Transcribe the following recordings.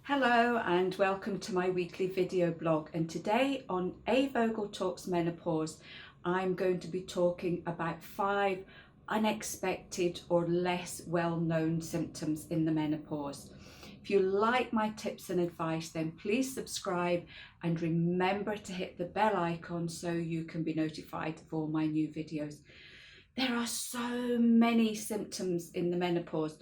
Hello and welcome to my weekly video blog, and today on A Vogel Talks Menopause I'm going to be talking about 5 unexpected or less well-known symptoms in the menopause. If you like my tips and advice, then please subscribe and remember to hit the bell icon so you can be notified of all my new videos. There are so many symptoms in the menopause.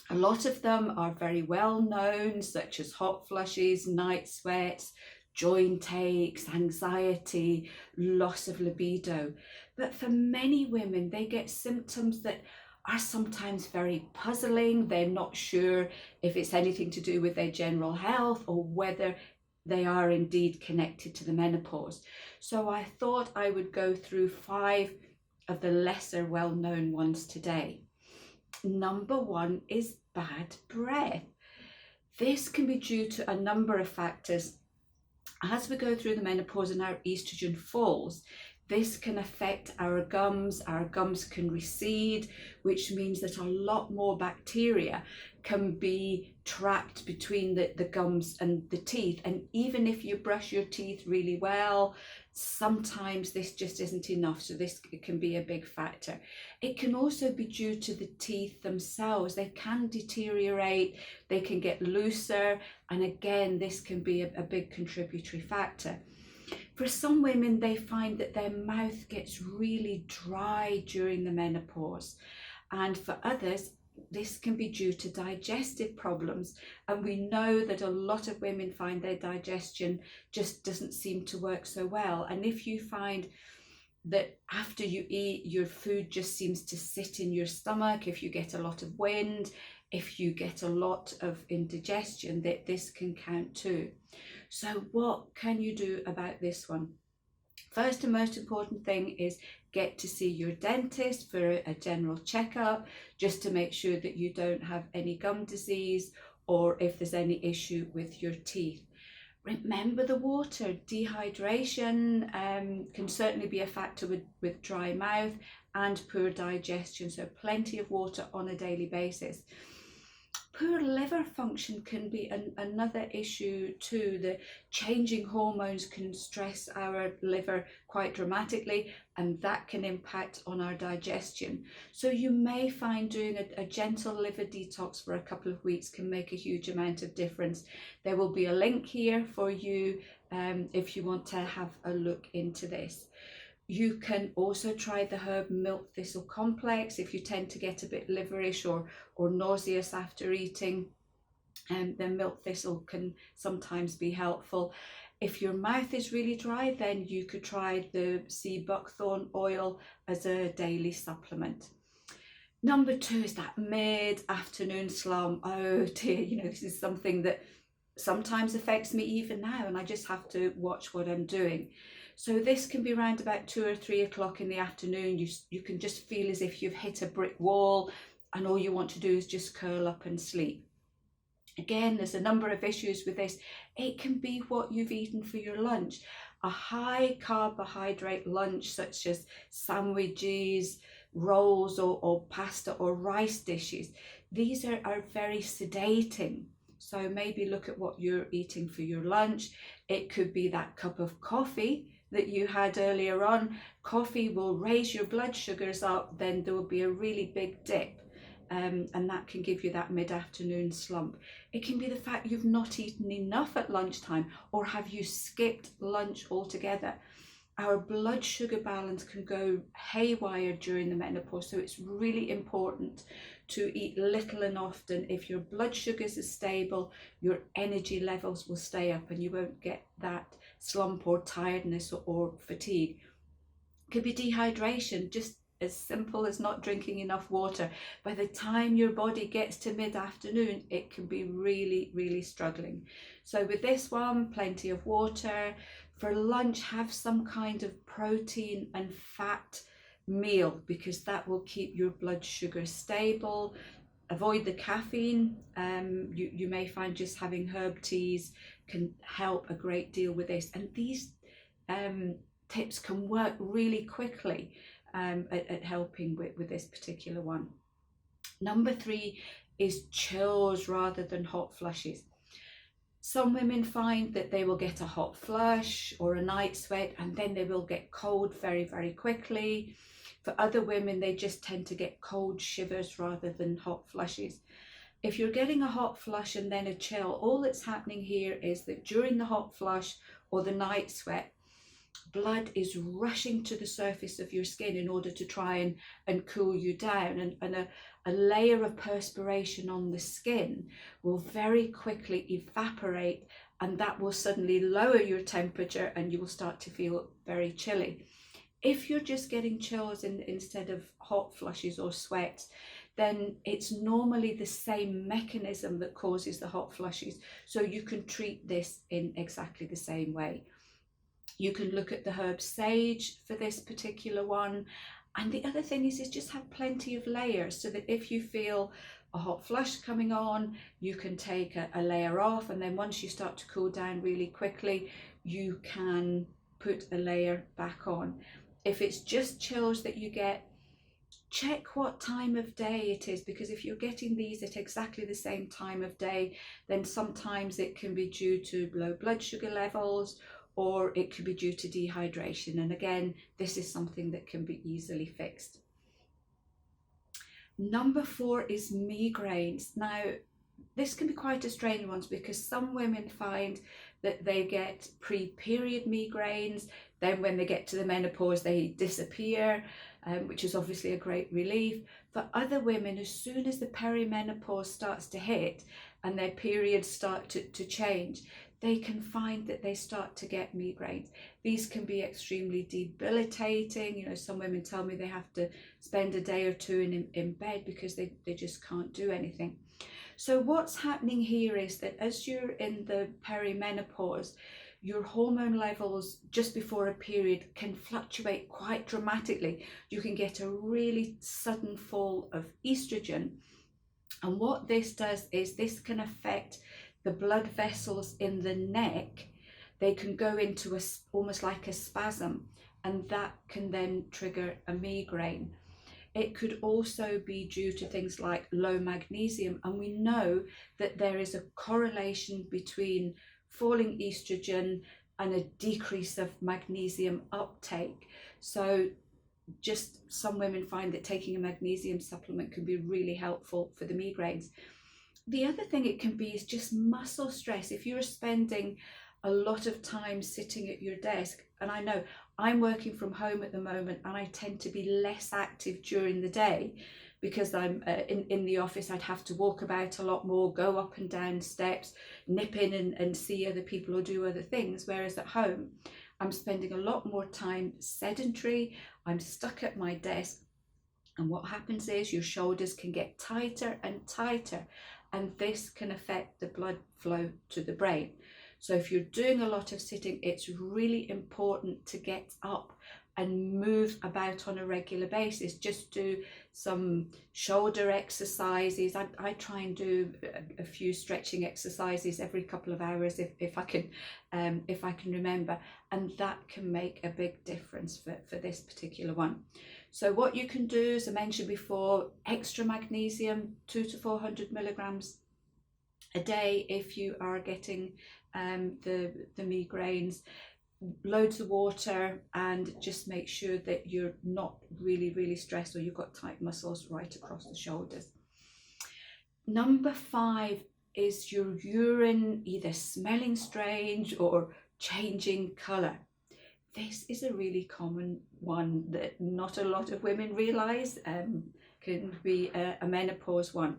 A lot of them are very well known, such as hot flushes, night sweats, joint aches, anxiety, loss of libido. But for many women, they get symptoms that are sometimes very puzzling. They're not sure if it's anything to do with their general health or whether they are indeed connected to the menopause. So I thought I would go through 5 of the lesser well-known ones today. Number 1 is bad breath. This can be due to a number of factors. As we go through the menopause and our estrogen falls, this can affect our gums. Our gums can recede, which means that a lot more bacteria can be trapped between the gums and the teeth. And even if you brush your teeth really well, sometimes this just isn't enough. So this can be a big factor. It can also be due to the teeth themselves. They can deteriorate, they can get looser. And again, this can be a big contributory factor. For some women, they find that their mouth gets really dry during the menopause. And for others, this can be due to digestive problems. And we know that a lot of women find their digestion just doesn't seem to work so well. And if you find that after you eat, your food just seems to sit in your stomach, if you get a lot of wind, if you get a lot of indigestion, that this can count too. So what can you do about this one? First and most important thing is get to see your dentist for a general checkup, just to make sure that you don't have any gum disease or if there's any issue with your teeth. Remember the water. Dehydration can certainly be a factor with dry mouth and poor digestion, so plenty of water on a daily basis. Poor liver function can be another issue too. The changing hormones can stress our liver quite dramatically, and that can impact on our digestion. So you may find doing a gentle liver detox for a couple of weeks can make a huge amount of difference. There will be a link here for you if you want to have a look into this. You can also try the herb milk thistle complex if you tend to get a bit liverish or nauseous after eating. Then milk thistle can sometimes be helpful. If your mouth is really dry, then you could try the sea buckthorn oil as a daily supplement. Number 2 is that mid-afternoon slump. Oh dear, this is something that sometimes affects me even now, and I just have to watch what I'm doing. So this can be around about 2 or 3 o'clock in the afternoon. You can just feel as if you've hit a brick wall and all you want to do is just curl up and sleep. Again, there's a number of issues with this. It can be what you've eaten for your lunch. A high carbohydrate lunch such as sandwiches, rolls or pasta or rice dishes. These are very sedating. So maybe look at what you're eating for your lunch. It could be that cup of coffee that you had earlier on. Coffee will raise your blood sugars up, then there will be a really big dip, and that can give you that mid-afternoon slump. It can be the fact you've not eaten enough at lunchtime, or have you skipped lunch altogether. Our blood sugar balance can go haywire during the menopause, so it's really important to eat little and often. If your blood sugars are stable, your energy levels will stay up and you won't get that slump or tiredness or fatigue. It could be dehydration, just as simple as not drinking enough water. By the time your body gets to mid-afternoon, it can be really, really struggling. So with this one, plenty of water. For lunch, have some kind of protein and fat meal, because that will keep your blood sugar stable. Avoid the caffeine. You may find just having herb teas can help a great deal with this, and these tips can work really quickly at helping with this particular one. Number 3 is chills rather than hot flushes. Some women find that they will get a hot flush or a night sweat, and then they will get cold very, very quickly. For other women, they just tend to get cold shivers rather than hot flushes. If you're getting a hot flush and then a chill, all that's happening here is that during the hot flush or the night sweat, blood is rushing to the surface of your skin in order to try and cool you down, and a layer of perspiration on the skin will very quickly evaporate, and that will suddenly lower your temperature and you will start to feel very chilly. If you're just getting chills instead of hot flushes or sweats, then it's normally the same mechanism that causes the hot flushes, so you can treat this in exactly the same way. You can look at the herb sage for this particular one. And the other thing is just have plenty of layers, so that if you feel a hot flush coming on, you can take a layer off, and then once you start to cool down really quickly, you can put a layer back on. If it's just chills that you get, check what time of day it is, because if you're getting these at exactly the same time of day, then sometimes it can be due to low blood sugar levels, or it could be due to dehydration. And again, this is something that can be easily fixed. Number 4 is migraines. Now, this can be quite a strange one, because some women find that they get pre-period migraines, then when they get to the menopause they disappear, which is obviously a great relief. For other women, as soon as the perimenopause starts to hit and their periods start to change, they can find that they start to get migraines. These can be extremely debilitating. You know, some women tell me they have to spend a day or two in bed because they just can't do anything. So what's happening here is that as you're in the perimenopause, your hormone levels just before a period can fluctuate quite dramatically. You can get a really sudden fall of estrogen. And what this does is this can affect the blood vessels in the neck. They can go into almost like a spasm, and that can then trigger a migraine. It could also be due to things like low magnesium, and we know that there is a correlation between falling estrogen and a decrease of magnesium uptake. So just some women find that taking a magnesium supplement can be really helpful for the migraines. The other thing it can be is just muscle stress. If you're spending a lot of time sitting at your desk, and I know I'm working from home at the moment and I tend to be less active during the day because I'm in the office. I'd have to walk about a lot more, go up and down steps, nip in and see other people or do other things, whereas at home I'm spending a lot more time sedentary. I'm stuck at my desk, and what happens is your shoulders can get tighter and tighter, and this can affect the blood flow to the brain. So if you're doing a lot of sitting, it's really important to get up and move about on a regular basis. Just do some shoulder exercises. I try and do a few stretching exercises every couple of hours if I can remember, and that can make a big difference for this particular one. So what you can do, as I mentioned before, extra magnesium, 200 to 400 milligrams a day if you are getting the migraines. Loads of water, and just make sure that you're not really stressed or you've got tight muscles right across the shoulders. Number 5 is your urine either smelling strange or changing colour. This is a really common one that not a lot of women realise can be a menopause one.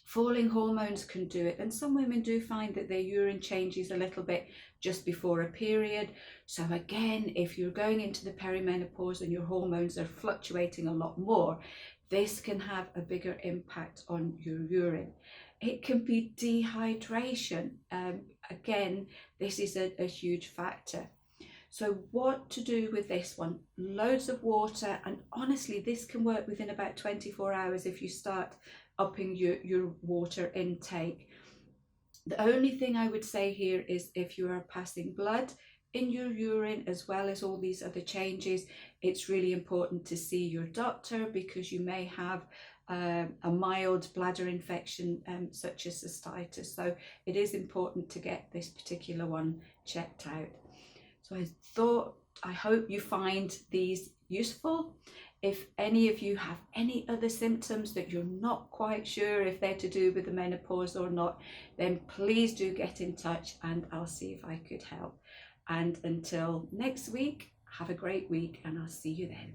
Falling hormones can do it, and some women do find that their urine changes a little bit just before a period. So again, if you're going into the perimenopause and your hormones are fluctuating a lot more, this can have a bigger impact on your urine. It can be dehydration. Again, this is a huge factor. So what to do with this one? Loads of water, and honestly, this can work within about 24 hours if you start upping your water intake. The only thing I would say here is if you are passing blood in your urine as well as all these other changes, it's really important to see your doctor, because you may have a mild bladder infection such as cystitis. So it is important to get this particular one checked out. So I hope you find these useful. If any of you have any other symptoms that you're not quite sure if they're to do with the menopause or not, then please do get in touch and I'll see if I could help. And until next week, have a great week and I'll see you then.